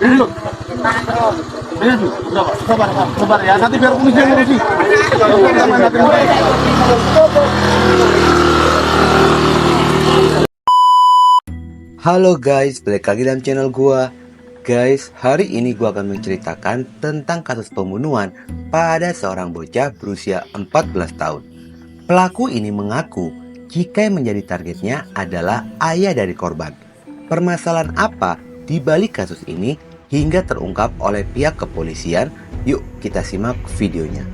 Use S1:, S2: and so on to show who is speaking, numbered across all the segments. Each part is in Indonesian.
S1: Ini dulu. Ini dulu. Sabar ya. Nanti biar polisi yang ngurusi.
S2: Halo guys, balik lagi dalam channel gua. Guys, hari ini gua akan menceritakan tentang kasus pembunuhan pada seorang bocah berusia 14 tahun. Pelaku ini mengaku jika yang menjadi targetnya adalah ayah dari korban. Permasalahan apa di balik kasus ini hingga terungkap oleh pihak kepolisian? Yuk kita simak videonya.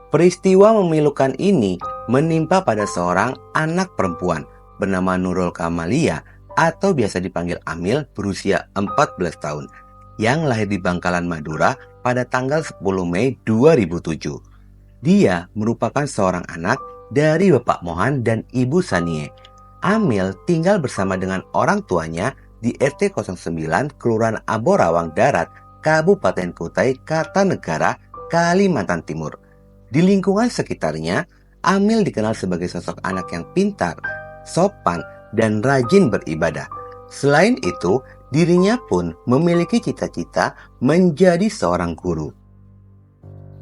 S2: Peristiwa memilukan ini menimpa pada seorang anak perempuan bernama Nurul Kamalia atau biasa dipanggil Amil berusia 14 tahun yang lahir di Bangkalan, Madura pada tanggal 10 Mei 2007. Dia merupakan seorang anak dari Bapak Mohan dan Ibu Sanie. Amil tinggal bersama dengan orang tuanya di RT 09 Kelurahan Aborawang Darat, Kabupaten Kutai, Kartanegara, Kalimantan Timur. Di lingkungan sekitarnya, Amil dikenal sebagai sosok anak yang pintar, sopan, dan rajin beribadah. Selain itu, dirinya pun memiliki cita-cita menjadi seorang guru.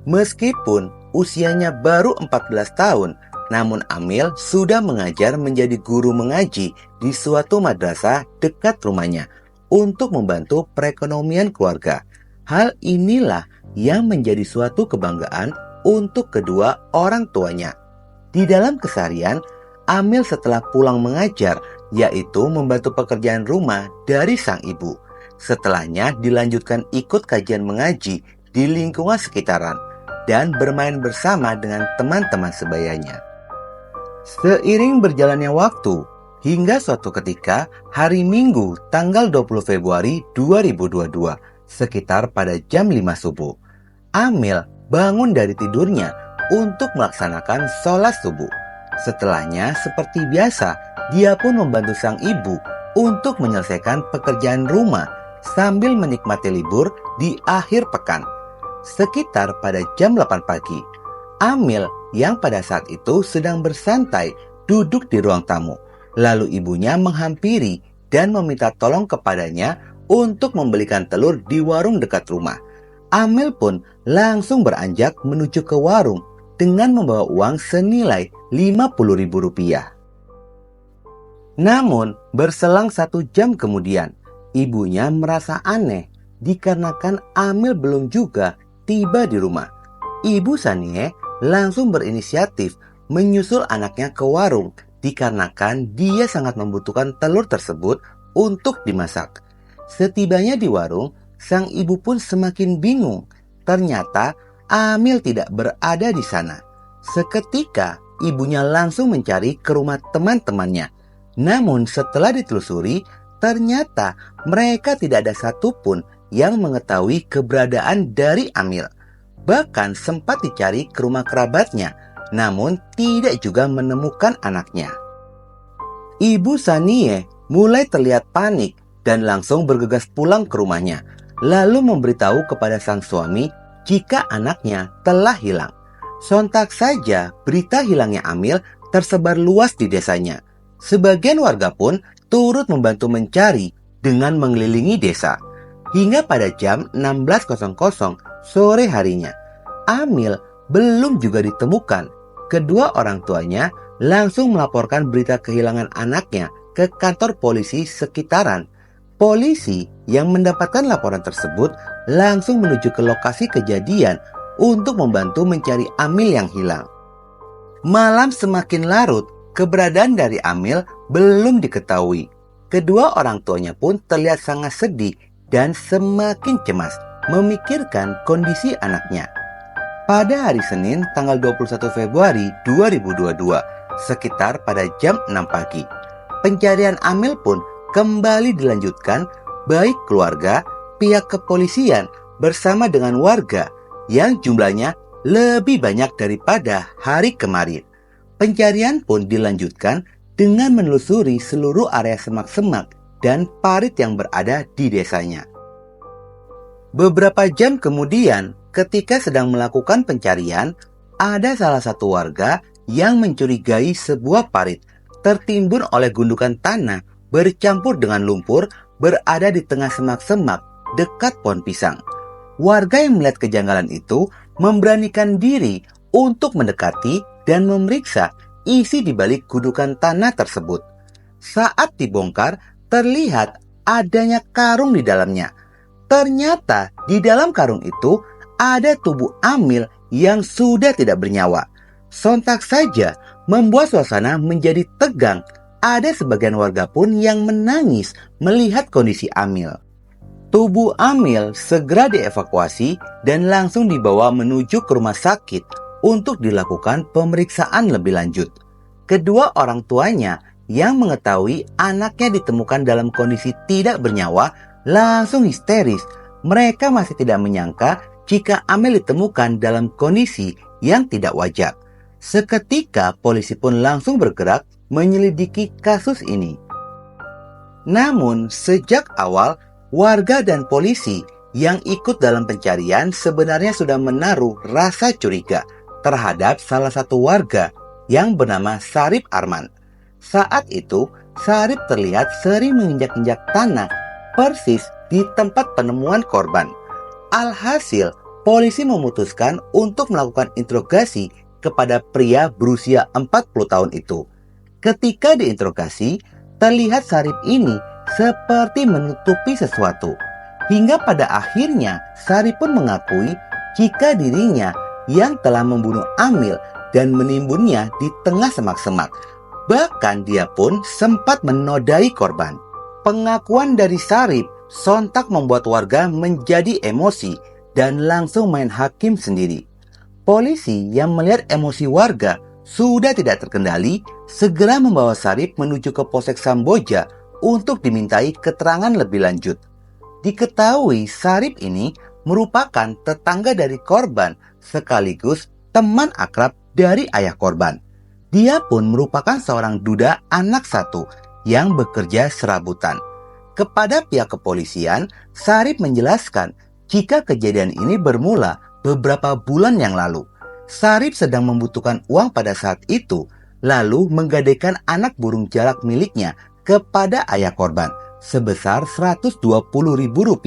S2: Meskipun usianya baru 14 tahun, namun Amil sudah mengajar menjadi guru mengaji di suatu madrasah dekat rumahnya untuk membantu perekonomian keluarga. Hal inilah yang menjadi suatu kebanggaan untuk kedua orang tuanya. Di dalam keseharian, Amil setelah pulang mengajar, yaitu membantu pekerjaan rumah dari sang ibu. Setelahnya dilanjutkan ikut kajian mengaji di lingkungan sekitaran dan bermain bersama dengan teman-teman sebayanya. Seiring berjalannya waktu, hingga suatu ketika hari Minggu tanggal 20 Februari 2022, sekitar pada jam 5 subuh, Amil bangun dari tidurnya untuk melaksanakan sholat subuh. Setelahnya, seperti biasa, dia pun membantu sang ibu untuk menyelesaikan pekerjaan rumah sambil menikmati libur di akhir pekan. Sekitar pada jam 8 pagi, Amil yang pada saat itu sedang bersantai duduk di ruang tamu. Lalu ibunya menghampiri dan meminta tolong kepadanya untuk membelikan telur di warung dekat rumah. Amil pun langsung beranjak menuju ke warung dengan membawa uang senilai Rp50.000. Namun berselang 1 jam kemudian, ibunya merasa aneh dikarenakan Amil belum juga tiba di rumah. Ibu Sanie langsung berinisiatif menyusul anaknya ke warung dikarenakan dia sangat membutuhkan telur tersebut untuk dimasak. Setibanya di warung, sang ibu pun semakin bingung. Ternyata Amil tidak berada di sana. Seketika ibunya langsung mencari ke rumah teman-temannya. Namun setelah ditelusuri, ternyata mereka tidak ada satupun yang mengetahui keberadaan dari Amil. Bahkan sempat dicari ke rumah kerabatnya, namun tidak juga menemukan anaknya. Ibu Sanie mulai terlihat panik dan langsung bergegas pulang ke rumahnya, lalu memberitahu kepada sang suami jika anaknya telah hilang. Sontak saja berita hilangnya Amil tersebar luas di desanya. Sebagian warga pun turut membantu mencari dengan mengelilingi desa. Hingga pada jam 16.00 sore harinya, Amil belum juga ditemukan. Kedua orang tuanya langsung melaporkan berita kehilangan anaknya ke kantor polisi sekitaran. Polisi yang mendapatkan laporan tersebut langsung menuju ke lokasi kejadian untuk membantu mencari Amil yang hilang. Malam semakin larut, keberadaan dari Amil belum diketahui. Kedua orang tuanya pun terlihat sangat sedih dan semakin cemas memikirkan kondisi anaknya. Pada hari Senin tanggal 21 Februari 2022, sekitar pada jam 6 pagi, pencarian Amil pun kembali dilanjutkan, baik keluarga, pihak kepolisian bersama dengan warga yang jumlahnya lebih banyak daripada hari kemarin. Pencarian pun dilanjutkan dengan menelusuri seluruh area semak-semak dan parit yang berada di desanya. Beberapa jam kemudian, ketika sedang melakukan pencarian, ada salah satu warga yang mencurigai sebuah parit tertimbun oleh gundukan tanah bercampur dengan lumpur berada di tengah semak-semak dekat pohon pisang. Warga yang melihat kejanggalan itu memberanikan diri untuk mendekati dan memeriksa isi di balik gundukan tanah tersebut. Saat dibongkar, terlihat adanya karung di dalamnya. Ternyata di dalam karung itu ada tubuh Amil yang sudah tidak bernyawa. Sontak saja membuat suasana menjadi tegang. Ada sebagian warga pun yang menangis melihat kondisi Amil. Tubuh Amil segera dievakuasi dan langsung dibawa menuju ke rumah sakit untuk dilakukan pemeriksaan lebih lanjut. Kedua orang tuanya yang mengetahui anaknya ditemukan dalam kondisi tidak bernyawa langsung histeris. Mereka masih tidak menyangka jika Amil ditemukan dalam kondisi yang tidak wajar. Seketika polisi pun langsung bergerak menyelidiki kasus ini. Namun sejak awal warga dan polisi yang ikut dalam pencarian sebenarnya sudah menaruh rasa curiga terhadap salah satu warga yang bernama Sarip Arman. Saat itu Sarip terlihat sering menginjak-injak tanah persis di tempat penemuan korban. Alhasil polisi memutuskan untuk melakukan interogasi kepada pria berusia 40 tahun itu. Ketika diinterogasi, terlihat Sarip ini seperti menutupi sesuatu. Hingga pada akhirnya Sarip pun mengakui jika dirinya yang telah membunuh Amil dan menimbunnya di tengah semak-semak. Bahkan dia pun sempat menodai korban. Pengakuan dari Sarip sontak membuat warga menjadi emosi dan langsung main hakim sendiri. Polisi yang melihat emosi warga sudah tidak terkendali, segera membawa Sarip menuju ke Polsek Samboja untuk dimintai keterangan lebih lanjut. Diketahui Sarip ini merupakan tetangga dari korban sekaligus teman akrab dari ayah korban. Dia pun merupakan seorang duda anak satu yang bekerja serabutan. Kepada pihak kepolisian, Sarip menjelaskan jika kejadian ini bermula beberapa bulan yang lalu. Sarip sedang membutuhkan uang pada saat itu, lalu menggadaikan anak burung jalak miliknya kepada ayah korban sebesar Rp120.000.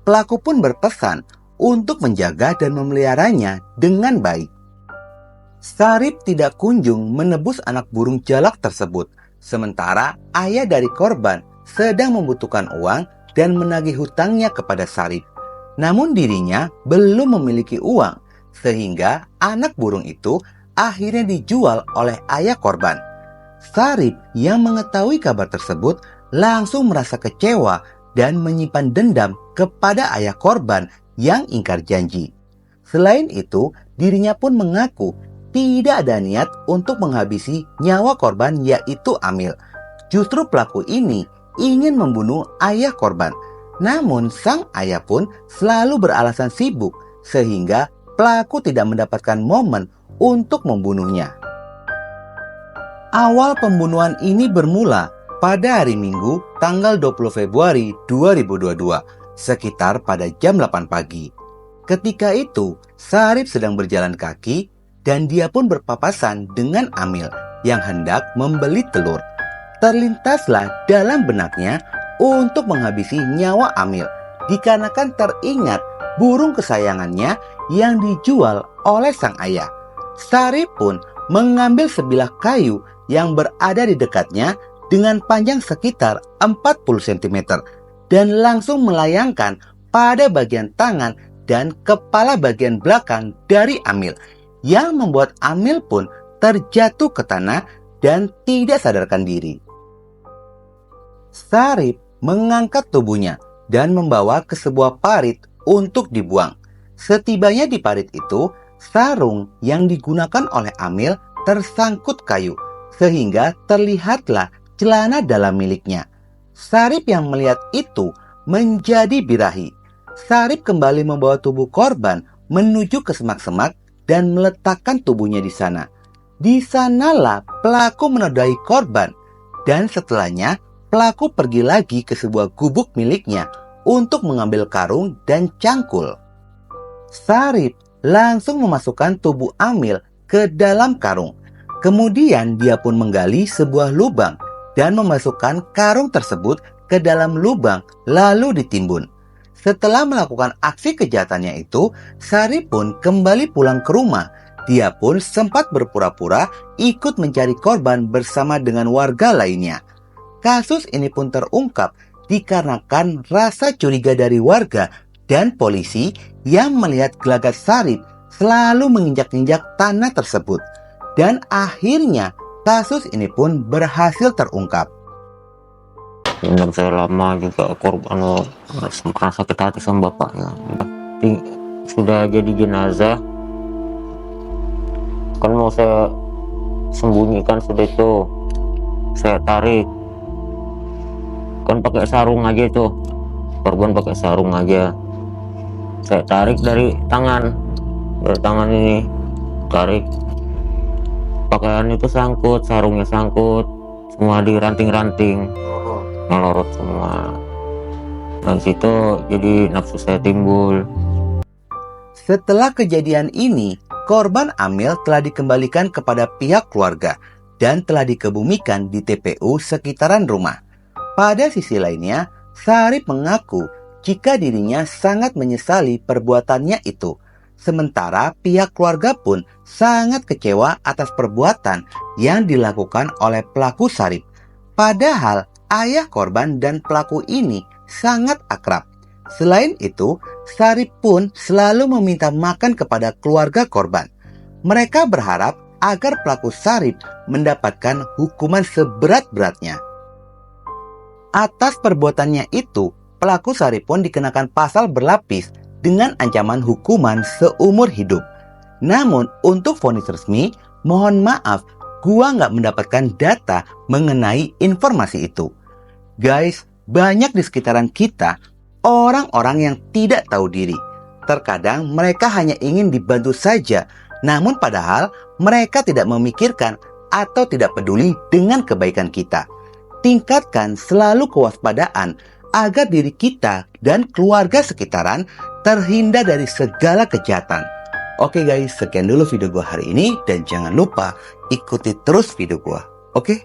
S2: Pelaku pun berpesan untuk menjaga dan memeliharanya dengan baik. Sarip tidak kunjung menebus anak burung jalak tersebut, sementara ayah dari korban sedang membutuhkan uang dan menagih hutangnya kepada Sarip. Namun dirinya belum memiliki uang, sehingga anak burung itu akhirnya dijual oleh ayah korban. Sarip yang mengetahui kabar tersebut langsung merasa kecewa dan menyimpan dendam kepada ayah korban yang ingkar janji. Selain itu, dirinya pun mengaku tidak ada niat untuk menghabisi nyawa korban, yaitu Amil. Justru pelaku ini ingin membunuh ayah korban. Namun sang ayah pun selalu beralasan sibuk sehingga pelaku tidak mendapatkan momen untuk membunuhnya. Awal pembunuhan ini bermula pada hari Minggu tanggal 20 Februari 2022 sekitar pada jam 8 pagi. Ketika itu Sarip sedang berjalan kaki dan dia pun berpapasan dengan Amil yang hendak membeli telur. Terlintaslah dalam benaknya untuk menghabisi nyawa Amil dikarenakan teringat burung kesayangannya yang dijual oleh sang ayah. Sarip pun mengambil sebilah kayu yang berada di dekatnya dengan panjang sekitar 40 cm dan langsung melayangkan pada bagian tangan dan kepala bagian belakang dari Amil yang membuat Amil pun terjatuh ke tanah dan tidak sadarkan diri. Sarip mengangkat tubuhnya dan membawa ke sebuah parit untuk dibuang. Setibanya di parit itu, sarung yang digunakan oleh Amil tersangkut kayu sehingga terlihatlah celana dalam miliknya. Sarip yang melihat itu menjadi birahi. Sarip kembali membawa tubuh korban menuju ke semak-semak dan meletakkan tubuhnya di sana. Di sanalah pelaku menodai korban dan setelahnya pelaku pergi lagi ke sebuah gubuk miliknya untuk mengambil karung dan cangkul. Sarip langsung memasukkan tubuh Amil ke dalam karung. Kemudian dia pun menggali sebuah lubang dan memasukkan karung tersebut ke dalam lubang lalu ditimbun. Setelah melakukan aksi kejahatannya itu, Sari pun kembali pulang ke rumah. Dia pun sempat berpura-pura ikut mencari korban bersama dengan warga lainnya. Kasus ini pun terungkap dikarenakan rasa curiga dari warga dan polisi yang melihat gelagat Sarip selalu menginjak-injak tanah tersebut. Dan akhirnya kasus ini pun berhasil terungkap.
S3: Dendam saya lama juga, korban merasa sakit hati sama bapaknya. Sudah jadi jenazah, kan mau saya sembunyikan, sudah itu saya tarik, kan pakai sarung aja itu, korban pakai sarung aja, saya tarik dari tangan ini, tarik, pakaian itu sangkut, sarungnya sangkut, semua diranting-ranting, melorot semua. Dari situ jadi nafsu saya timbul.
S2: Setelah kejadian ini, korban Amil telah dikembalikan kepada pihak keluarga dan telah dikebumikan di TPU sekitaran rumah. Pada sisi lainnya, Sarip mengaku jika dirinya sangat menyesali perbuatannya itu. Sementara pihak keluarga pun sangat kecewa atas perbuatan yang dilakukan oleh pelaku Sarip. Padahal ayah korban dan pelaku ini sangat akrab. Selain itu, Sarip pun selalu meminta makan kepada keluarga korban. Mereka berharap agar pelaku Sarip mendapatkan hukuman seberat-beratnya. Atas perbuatannya itu, pelaku Sarip pun dikenakan pasal berlapis dengan ancaman hukuman seumur hidup. Namun untuk vonis resmi, mohon maaf, gua nggak mendapatkan data mengenai informasi itu. Guys, banyak di sekitaran kita orang-orang yang tidak tahu diri. Terkadang mereka hanya ingin dibantu saja, namun padahal mereka tidak memikirkan atau tidak peduli dengan kebaikan kita. Tingkatkan selalu kewaspadaan agar diri kita dan keluarga sekitaran terhindar dari segala kejahatan. Oke guys, sekian dulu video gua hari ini dan jangan lupa ikuti terus video gua. Oke?